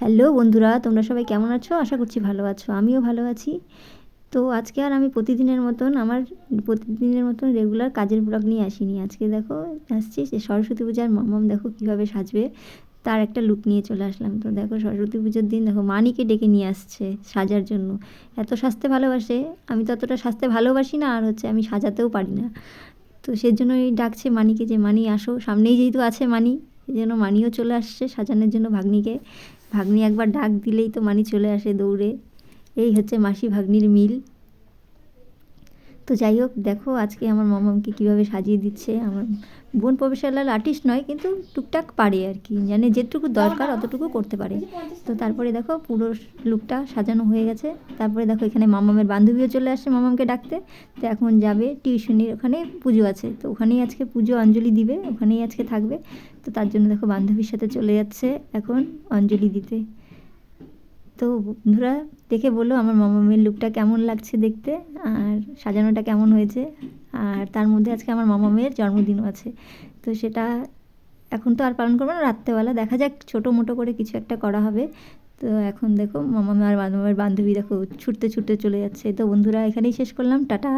Hello বন্ধুরা, তোমরা সবাই কেমন আছো? আশা করছি ভালো আছো। আমিও ভালো আছি। তো আজকে আর আমি প্রতিদিনের মতন রেগুলার কাজের ব্লগ নিয়ে আসিনি। আজকে দেখো আসছি যে সরস্বতী পূজার মাম্মাম দেখো কীভাবে সাজবে, তার একটা লুক নিয়ে চলে আসলাম। তো দেখো সরস্বতী পুজোর দিন দেখো মানিকে ডেকে নিয়ে আসছে সাজার জন্য। এত সাজতে ভালোবাসে, আমি তো অতটা সাজতে ভালোবাসি না, আর হচ্ছে আমি সাজাতেও পারি না। তো সেজন্যই ডাকছে মানিকে, যে মানি আসো, সামনেই যেহেতু আছে মানি, এই জন্য মানিও চলে আসছে সাজানোর জন্য ভাগ্নিকে। ভাগ্নি একবার ডাক দিলেই তো মানি চলে আসে দৌড়ে। এই হচ্ছে মাসি ভাগ্নির মিল। তো যাই হোক, দেখো আজকে আমার মামামকে কীভাবে সাজিয়ে দিচ্ছে। আমার বোন প্রফেশনাল আর্টিস্ট নয়, কিন্তু টুকটাক পারে আর কি, জানে যেটুকু দরকার অতটুকু করতে পারে। তো তারপরে দেখো পুরো লুকটা সাজানো হয়ে গেছে। তারপরে দেখো এখানে মামামের বান্ধবীও চলে আসছে মামামকে ডাকতে। তো এখন যাবে টিউশনির ওখানে, পুজো আছে, তো ওখানেই আজকে পুজো অঞ্জলি দিবে, ওখানেই আজকে থাকবে। তো তার জন্য দেখো বান্ধবীর সাথে চলে যাচ্ছে এখন অঞ্জলি দিতে। তো বন্ধুরা দেখে বলো আমার মামামের লুকটা কেমন লাগছে দেখতে, আর সাজানোটা কেমন হয়েছে। আর তার মধ্যে আজকে আমার মামামের জন্মদিনও আছে। তো সেটা এখন তো আর পালন করবো না, রাত্রেবেলা দেখা যাক ছোটো মোটো করে কিছু একটা করা হবে। তো এখন দেখো মামামে আর মামামের বান্ধবী দেখো ছুটতে ছুটতে চলে যাচ্ছে। তো বন্ধুরা এখানেই শেষ করলাম, টাটা।